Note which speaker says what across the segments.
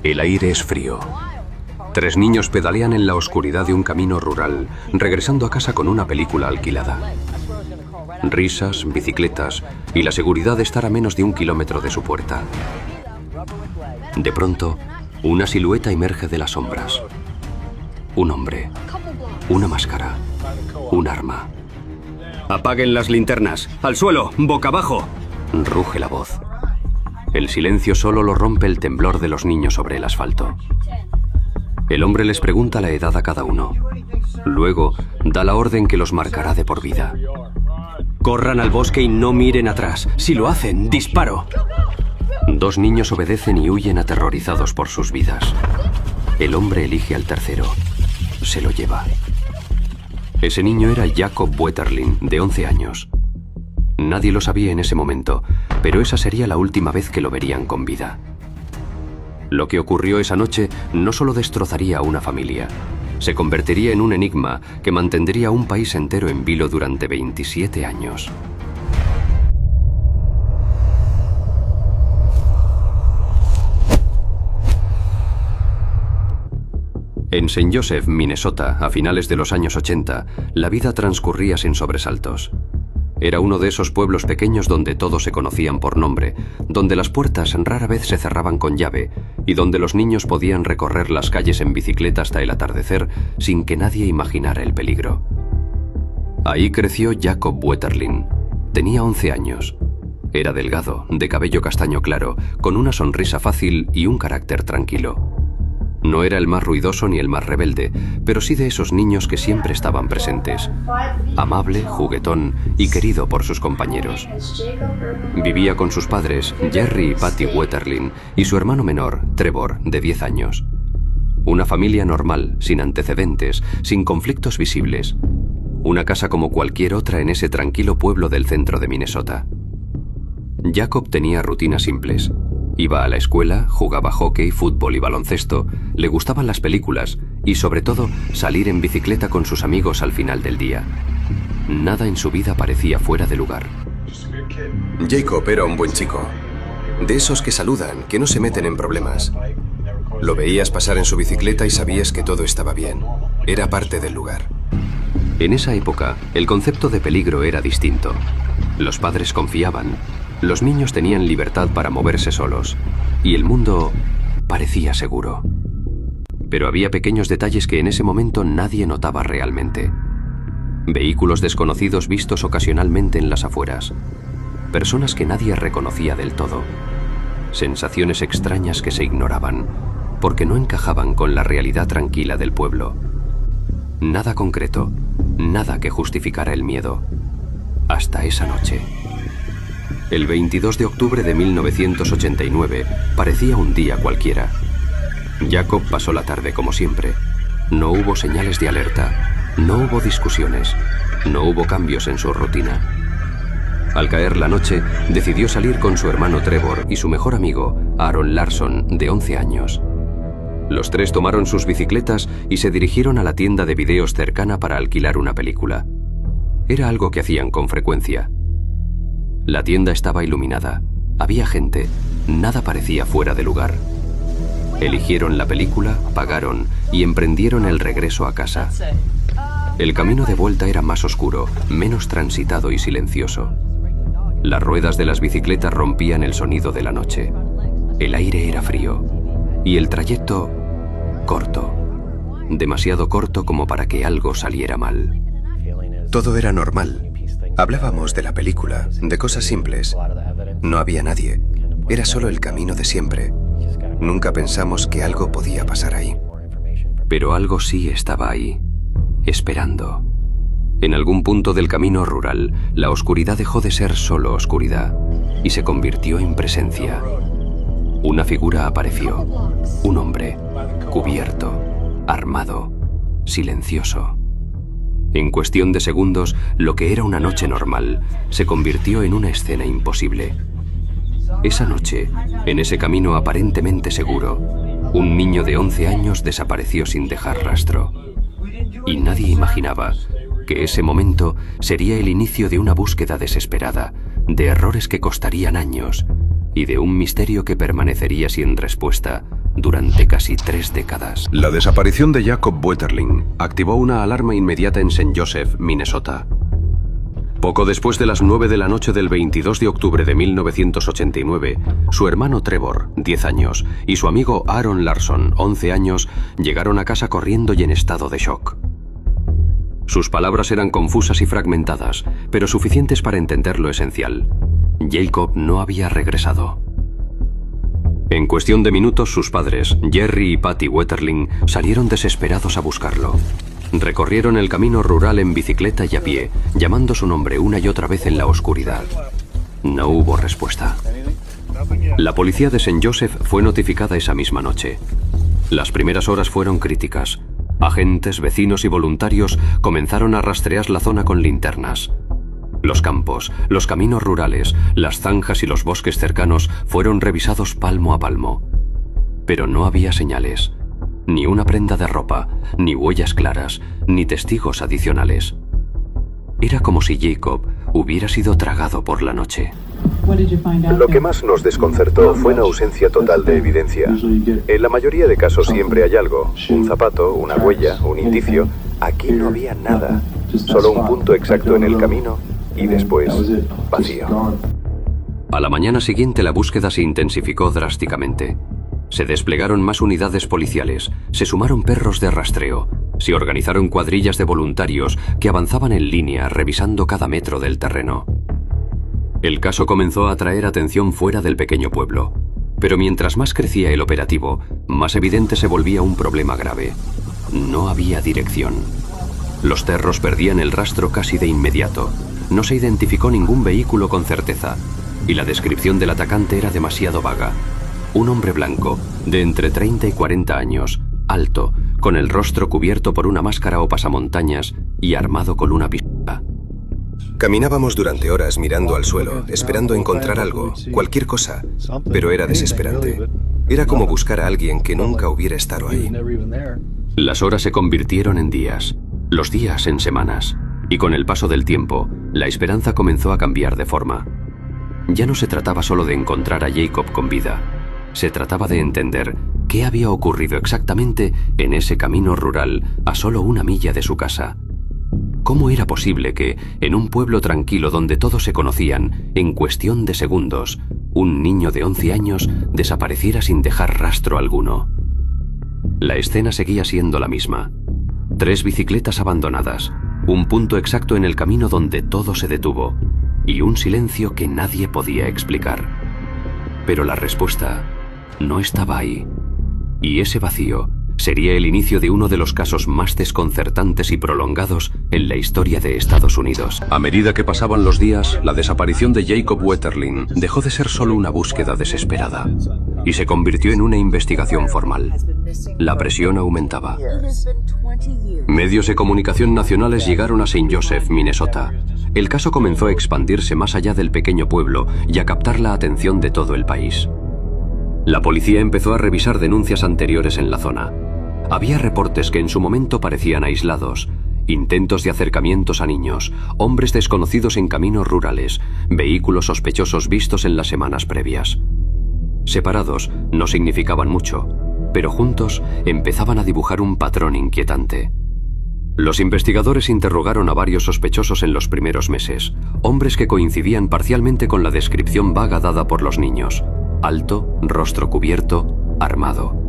Speaker 1: El aire es frío. 3 niños pedalean en la oscuridad de un camino rural, regresando a casa con una película alquilada. Risas, bicicletas y la seguridad de estar a menos de 1 kilómetro de su puerta. De pronto, una silueta emerge de las sombras. Un hombre, una máscara, un arma.
Speaker 2: ¡Apaguen las linternas! ¡Al suelo! ¡Boca abajo!
Speaker 1: Ruge la voz. El silencio solo lo rompe el temblor de los niños sobre el asfalto. El hombre les pregunta la edad a cada uno. Luego, da la orden que los marcará de por vida.
Speaker 2: Corran al bosque y no miren atrás. Si lo hacen, disparo.
Speaker 1: 2 niños obedecen y huyen aterrorizados por sus vidas. El hombre elige al tercero. Se lo lleva. Ese niño era Jacob Wetterlin, de 11 años. Nadie lo sabía en ese momento, pero esa sería la última vez que lo verían con vida. Lo que ocurrió esa noche no solo destrozaría a una familia, se convertiría en un enigma que mantendría a un país entero en vilo durante 27 años. En St. Joseph, Minnesota, a finales de los años 80, la vida transcurría sin sobresaltos. Era uno de esos pueblos pequeños donde todos se conocían por nombre, donde las puertas rara vez se cerraban con llave y donde los niños podían recorrer las calles en bicicleta hasta el atardecer sin que nadie imaginara el peligro. Ahí creció Jacob Wetterlin. Tenía 11 años. Era delgado, de cabello castaño claro, con una sonrisa fácil y un carácter tranquilo. No era el más ruidoso ni el más rebelde, pero sí de esos niños que siempre estaban presentes. Amable, juguetón y querido por sus compañeros. Vivía con sus padres, Jerry y Patty Wetterlin, y su hermano menor, Trevor, de 10 años. Una familia normal, sin antecedentes, sin conflictos visibles. Una casa como cualquier otra en ese tranquilo pueblo del centro de Minnesota. Jacob tenía rutinas simples. Iba a la escuela, jugaba hockey, fútbol y baloncesto, le gustaban las películas y, sobre todo, salir en bicicleta con sus amigos al final del día. Nada en su vida parecía fuera de lugar.
Speaker 3: Jacob era un buen chico. De esos que saludan, que no se meten en problemas. Lo veías pasar en su bicicleta y sabías que todo estaba bien. Era parte del lugar.
Speaker 1: En esa época, el concepto de peligro era distinto. Los padres confiaban. Los niños tenían libertad para moverse solos, y el mundo parecía seguro. Pero había pequeños detalles que en ese momento nadie notaba realmente. Vehículos desconocidos vistos ocasionalmente en las afueras. Personas que nadie reconocía del todo. Sensaciones extrañas que se ignoraban, porque no encajaban con la realidad tranquila del pueblo. Nada concreto, nada que justificara el miedo. Hasta esa noche. El 22 de octubre de 1989 parecía un día cualquiera. Jacob pasó la tarde como siempre. No hubo señales de alerta, no hubo discusiones, no hubo cambios en su rutina. Al caer la noche, decidió salir con su hermano Trevor y su mejor amigo, Aaron Larson, de 11 años. Los 3 tomaron sus bicicletas y se dirigieron a la tienda de videos cercana para alquilar una película. Era algo que hacían con frecuencia. La tienda estaba iluminada, había gente, nada parecía fuera de lugar. Eligieron la película, pagaron y emprendieron el regreso a casa. El camino de vuelta era más oscuro, menos transitado y silencioso. Las ruedas de las bicicletas rompían el sonido de la noche. El aire era frío y el trayecto corto, demasiado corto como para que algo saliera mal.
Speaker 3: Todo era normal. Hablábamos de la película, de cosas simples. No había nadie. Era solo el camino de siempre. Nunca pensamos que algo podía pasar ahí.
Speaker 1: Pero algo sí estaba ahí, esperando. En algún punto del camino rural, la oscuridad dejó de ser solo oscuridad y se convirtió en presencia. Una figura apareció. Un hombre, cubierto, armado, silencioso. En cuestión de segundos, lo que era una noche normal se convirtió en una escena imposible. Esa noche, en ese camino aparentemente seguro, un niño de 11 años desapareció sin dejar rastro. Y nadie imaginaba que ese momento sería el inicio de una búsqueda desesperada, de errores que costarían años y de un misterio que permanecería sin respuesta durante casi 3 décadas.
Speaker 4: La desaparición de Jacob Wetterling activó una alarma inmediata en St. Joseph, Minnesota. Poco después de las 9 de la noche del 22 de octubre de 1989, su hermano Trevor, 10 años, y su amigo Aaron Larson, 11 años, llegaron a casa corriendo y en estado de shock. Sus palabras eran confusas y fragmentadas, pero suficientes para entender lo esencial. Jacob no había regresado. En cuestión de minutos, sus padres, Jerry y Patty Wetterling, salieron desesperados a buscarlo. Recorrieron el camino rural en bicicleta y a pie, llamando su nombre una y otra vez en la oscuridad. No hubo respuesta. La policía de St. Joseph fue notificada esa misma noche. Las primeras horas fueron críticas. Agentes, vecinos y voluntarios comenzaron a rastrear la zona con linternas. Los campos, los caminos rurales, las zanjas y los bosques cercanos fueron revisados palmo a palmo. Pero no había señales. Ni una prenda de ropa, ni huellas claras, ni testigos adicionales. Era como si Jacob hubiera sido tragado por la noche.
Speaker 5: Lo que más nos desconcertó fue una ausencia total de evidencia. En la mayoría de casos siempre hay algo, un zapato, una huella, un indicio. Aquí no había nada, solo un punto exacto en el camino y después vacío.
Speaker 1: A la mañana siguiente la búsqueda se intensificó drásticamente. Se desplegaron más unidades policiales, se sumaron perros de rastreo, se organizaron cuadrillas de voluntarios que avanzaban en línea revisando cada metro del terreno. El caso comenzó a atraer atención fuera del pequeño pueblo, pero mientras más crecía el operativo, más evidente se volvía un problema grave. No había dirección. Los perros perdían el rastro casi de inmediato. No se identificó ningún vehículo con certeza, y la descripción del atacante era demasiado vaga. Un hombre blanco, de entre 30 y 40 años, alto, con el rostro cubierto por una máscara o pasamontañas y armado con una pistola.
Speaker 3: Caminábamos durante horas mirando al suelo, esperando encontrar algo, cualquier cosa, pero era desesperante. Era como buscar a alguien que nunca hubiera estado ahí.
Speaker 1: Las horas se convirtieron en días, los días en semanas, y con el paso del tiempo, la esperanza comenzó a cambiar de forma. Ya no se trataba solo de encontrar a Jacob con vida. Se trataba de entender qué había ocurrido exactamente en ese camino rural a solo 1 milla de su casa. ¿Cómo era posible que, en un pueblo tranquilo donde todos se conocían, en cuestión de segundos, un niño de 11 años desapareciera sin dejar rastro alguno? La escena seguía siendo la misma. 3 bicicletas abandonadas, un punto exacto en el camino donde todo se detuvo, y un silencio que nadie podía explicar. Pero la respuesta no estaba ahí. Y ese vacío sería el inicio de uno de los casos más desconcertantes y prolongados en la historia de Estados Unidos.
Speaker 4: A medida que pasaban los días, la desaparición de Jacob Wetterling dejó de ser solo una búsqueda desesperada y se convirtió en una investigación formal. La presión aumentaba. Medios de comunicación nacionales llegaron a St. Joseph, Minnesota. El caso comenzó a expandirse más allá del pequeño pueblo y a captar la atención de todo el país. La policía empezó a revisar denuncias anteriores en la zona. Había reportes que en su momento parecían aislados, intentos de acercamientos a niños, hombres desconocidos en caminos rurales, vehículos sospechosos vistos en las semanas previas. Separados no significaban mucho, pero juntos empezaban a dibujar un patrón inquietante. Los investigadores interrogaron a varios sospechosos en los primeros meses, hombres que coincidían parcialmente con la descripción vaga dada por los niños: alto, rostro cubierto, armado.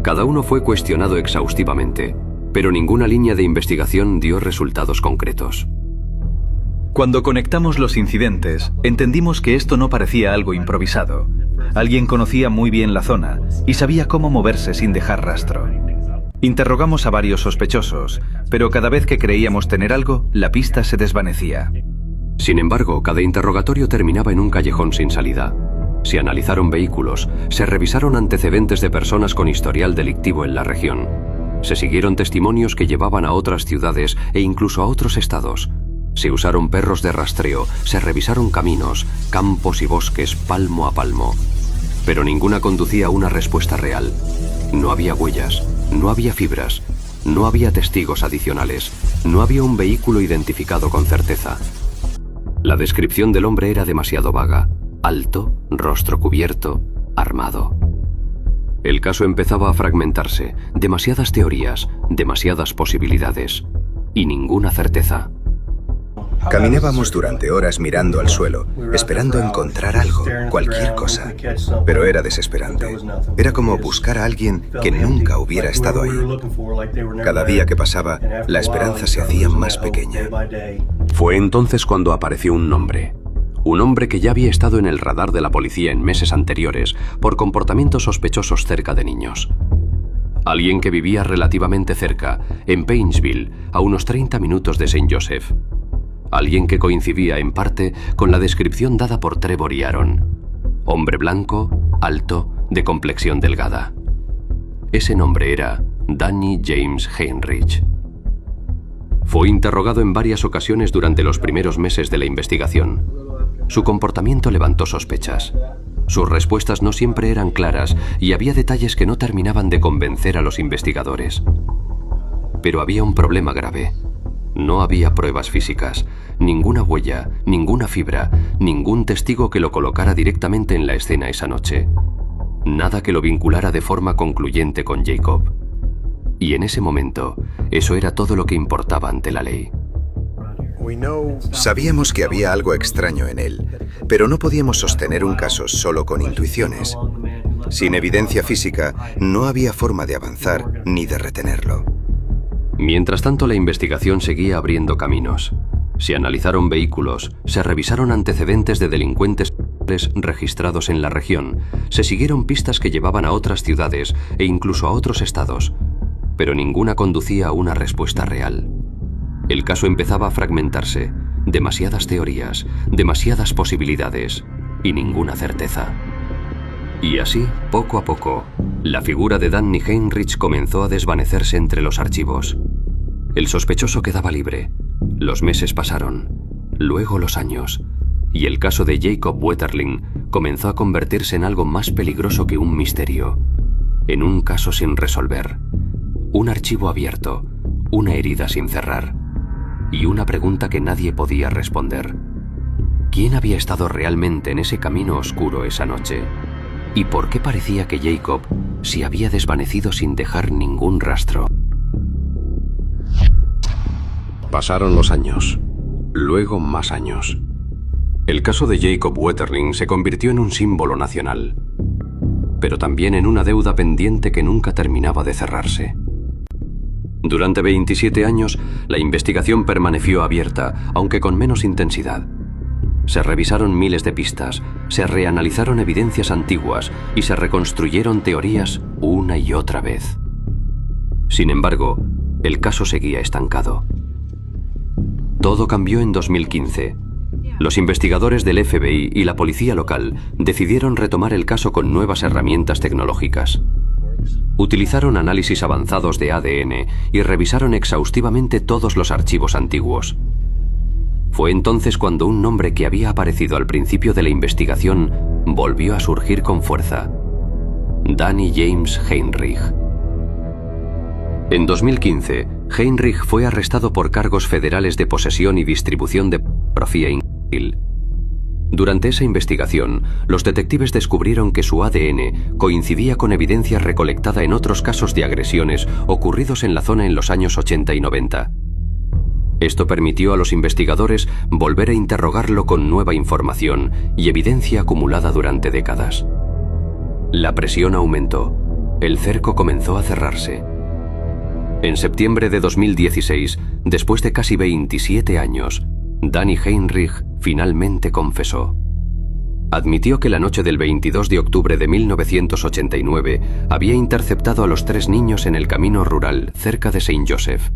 Speaker 4: Cada uno fue cuestionado exhaustivamente, pero ninguna línea de investigación dio resultados concretos.
Speaker 6: Cuando conectamos los incidentes, entendimos que esto no parecía algo improvisado. Alguien conocía muy bien la zona y sabía cómo moverse sin dejar rastro. Interrogamos a varios sospechosos, pero cada vez que creíamos tener algo, la pista se desvanecía.
Speaker 1: Sin embargo, cada interrogatorio terminaba en un callejón sin salida. Se analizaron vehículos, se revisaron antecedentes de personas con historial delictivo en la región. Se siguieron testimonios que llevaban a otras ciudades e incluso a otros estados. Se usaron perros de rastreo, se revisaron caminos, campos y bosques palmo a palmo. Pero ninguna conducía a una respuesta real. No había huellas, no había fibras, no había testigos adicionales, no había un vehículo identificado con certeza. La descripción del hombre era demasiado vaga: alto, rostro cubierto, armado. El caso empezaba a fragmentarse, demasiadas teorías, demasiadas posibilidades y ninguna certeza.
Speaker 3: Caminábamos durante horas mirando al suelo, esperando encontrar algo, cualquier cosa. Pero era desesperante. Era como buscar a alguien que nunca hubiera estado ahí. Cada día que pasaba, la esperanza se hacía más pequeña.
Speaker 4: Fue entonces cuando apareció un nombre. Un hombre que ya había estado en el radar de la policía en meses anteriores por comportamientos sospechosos cerca de niños. Alguien que vivía relativamente cerca, en Paintsville, a unos 30 minutos de St. Joseph. Alguien que coincidía en parte con la descripción dada por Trevor y Aaron. Hombre blanco, alto, de complexión delgada. Ese nombre era Danny James Heinrich. Fue interrogado en varias ocasiones durante los primeros meses de la investigación. Su comportamiento levantó sospechas. Sus respuestas no siempre eran claras y había detalles que no terminaban de convencer a los investigadores. Pero había un problema grave. No había pruebas físicas, ninguna huella, ninguna fibra, ningún testigo que lo colocara directamente en la escena esa noche. Nada que lo vinculara de forma concluyente con Jacob. Y en ese momento, eso era todo lo que importaba ante la ley.
Speaker 3: Sabíamos que había algo extraño en él, pero no podíamos sostener un caso solo con intuiciones. Sin evidencia física, no había forma de avanzar ni de retenerlo.
Speaker 1: Mientras tanto, la investigación seguía abriendo caminos. Se analizaron vehículos, se revisaron antecedentes de delincuentes registrados en la región, se siguieron pistas que llevaban a otras ciudades e incluso a otros estados, pero ninguna conducía a una respuesta real. El caso empezaba a fragmentarse, demasiadas teorías, demasiadas posibilidades y ninguna certeza. Y así, poco a poco, la figura de Danny Heinrich comenzó a desvanecerse entre los archivos. El sospechoso quedaba libre. Los meses pasaron, luego los años, y el caso de Jacob Wetterling comenzó a convertirse en algo más peligroso que un misterio, en un caso sin resolver, un archivo abierto, una herida sin cerrar, y una pregunta que nadie podía responder. ¿Quién había estado realmente en ese camino oscuro esa noche? ¿Y por qué parecía que Jacob se había desvanecido sin dejar ningún rastro?
Speaker 4: Pasaron los años, luego más años. El caso de Jacob Wetterling se convirtió en un símbolo nacional, pero también en una deuda pendiente que nunca terminaba de cerrarse. Durante 27 años, la investigación permaneció abierta, aunque con menos intensidad. Se revisaron miles de pistas, se reanalizaron evidencias antiguas y se reconstruyeron teorías una y otra vez. Sin embargo, el caso seguía estancado. Todo cambió en 2015. Los investigadores del FBI y la policía local decidieron retomar el caso con nuevas herramientas tecnológicas. Utilizaron análisis avanzados de ADN y revisaron exhaustivamente todos los archivos antiguos. Fue entonces cuando un nombre que había aparecido al principio de la investigación volvió a surgir con fuerza: Danny James Heinrich. En 2015, Heinrich fue arrestado por cargos federales de posesión y distribución de pornografía infantil. Durante esa investigación, los detectives descubrieron que su ADN coincidía con evidencia recolectada en otros casos de agresiones ocurridos en la zona en los años 80 y 90. Esto permitió a los investigadores volver a interrogarlo con nueva información y evidencia acumulada durante décadas. La presión aumentó. El cerco comenzó a cerrarse. En septiembre de 2016, después de casi 27 años, Danny Heinrich finalmente confesó. Admitió que la noche del 22 de octubre de 1989 había interceptado a los 3 niños en el camino rural cerca de St. Joseph.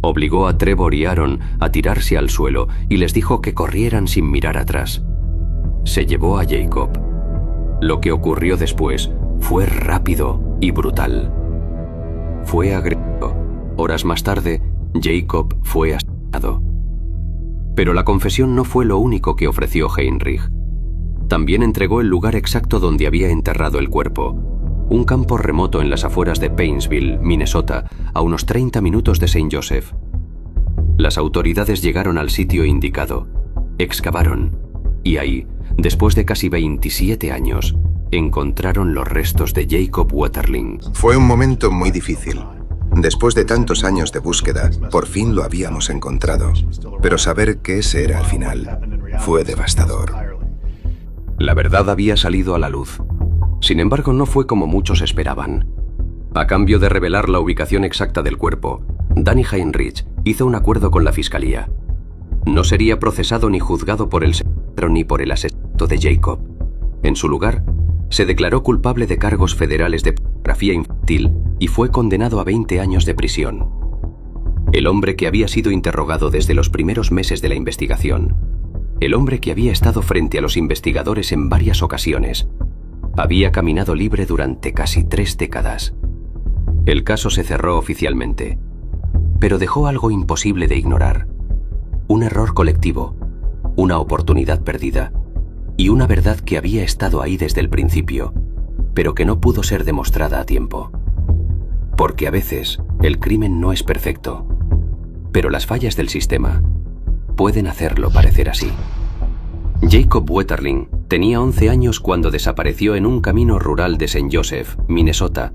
Speaker 4: Obligó a Trevor y Aaron a tirarse al suelo y les dijo que corrieran sin mirar atrás. Se llevó a Jacob. Lo que ocurrió después fue rápido y brutal. Fue agredido. Horas más tarde, Jacob fue asesinado. Pero la confesión no fue lo único que ofreció Heinrich. También entregó el lugar exacto donde había enterrado el cuerpo, un campo remoto en las afueras de Paintsville, Minnesota, a unos 30 minutos de St. Joseph. Las autoridades llegaron al sitio indicado, excavaron, y ahí, después de casi 27 años,
Speaker 1: encontraron los restos de Jacob Wetterling.
Speaker 3: Fue un momento muy difícil. Después de tantos años de búsqueda, por fin lo habíamos encontrado. Pero saber que ese era el final fue devastador.
Speaker 1: La verdad había salido a la luz. Sin embargo, no fue como muchos esperaban. A cambio de revelar la ubicación exacta del cuerpo, Danny Heinrich hizo un acuerdo con la fiscalía. No sería procesado ni juzgado por el secuestro ni por el asesinato de Jacob. En su lugar, se declaró culpable de cargos federales de pornografía infantil y fue condenado a 20 años de prisión. El hombre que había sido interrogado desde los primeros meses de la investigación, el hombre que había estado frente a los investigadores en varias ocasiones, había caminado libre durante casi 3 décadas. El caso se cerró oficialmente, pero dejó algo imposible de ignorar. Un error colectivo, una oportunidad perdida y una verdad que había estado ahí desde el principio, pero que no pudo ser demostrada a tiempo. Porque a veces el crimen no es perfecto, pero las fallas del sistema pueden hacerlo parecer así. Jacob Wetterling tenía 11 años cuando desapareció en un camino rural de St. Joseph, Minnesota,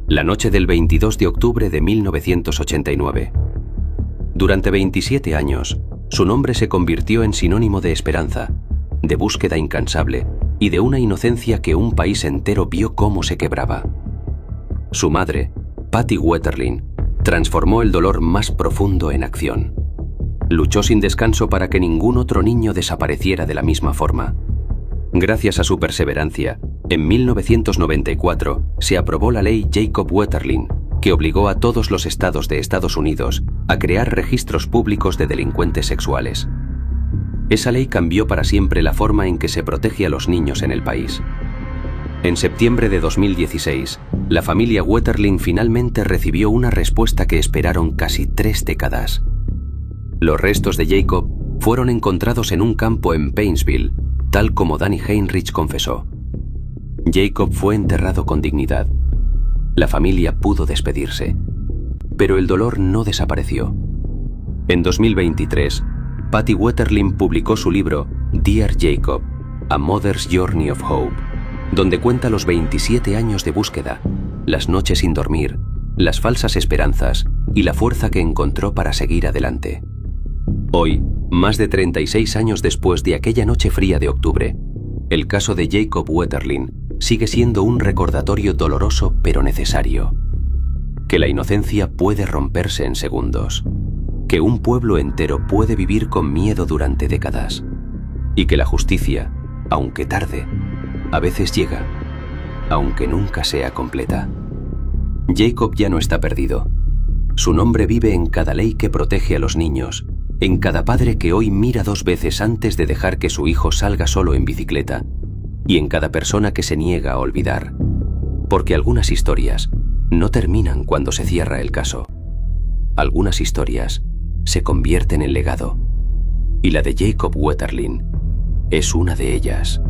Speaker 1: la noche del 22 de octubre de 1989. Durante 27 años, su nombre se convirtió en sinónimo de esperanza, de búsqueda incansable y de una inocencia que un país entero vio cómo se quebraba. Su madre, Patty Wetterling, transformó el dolor más profundo en acción. Luchó sin descanso para que ningún otro niño desapareciera de la misma forma. Gracias a su perseverancia, en 1994 se aprobó la ley Jacob Wetterling, que obligó a todos los estados de Estados Unidos a crear registros públicos de delincuentes sexuales. Esa ley cambió para siempre la forma en que se protege a los niños en el país. En septiembre de 2016, la familia Wetterling finalmente recibió una respuesta que esperaron casi 3 décadas. Los restos de Jacob fueron encontrados en un campo en Paintsville, tal como Danny Heinrich confesó. Jacob fue enterrado con dignidad. La familia pudo despedirse, pero el dolor no desapareció. En 2023, Patty Wetterling publicó su libro Dear Jacob, A Mother's Journey of Hope, donde cuenta los 27 años de búsqueda, las noches sin dormir, las falsas esperanzas y la fuerza que encontró para seguir adelante. Hoy, más de 36 años después de aquella noche fría de octubre, el caso de Jacob Wetterling sigue siendo un recordatorio doloroso pero necesario. Que la inocencia puede romperse en segundos. Que un pueblo entero puede vivir con miedo durante décadas. Y que la justicia, aunque tarde, a veces llega, aunque nunca sea completa. Jacob ya no está perdido. Su nombre vive en cada ley que protege a los niños, en cada padre que hoy mira 2 veces antes de dejar que su hijo salga solo en bicicleta, y en cada persona que se niega a olvidar. Porque algunas historias no terminan cuando se cierra el caso. Algunas historias se convierten en legado, y la de Jacob Wetterling es una de ellas.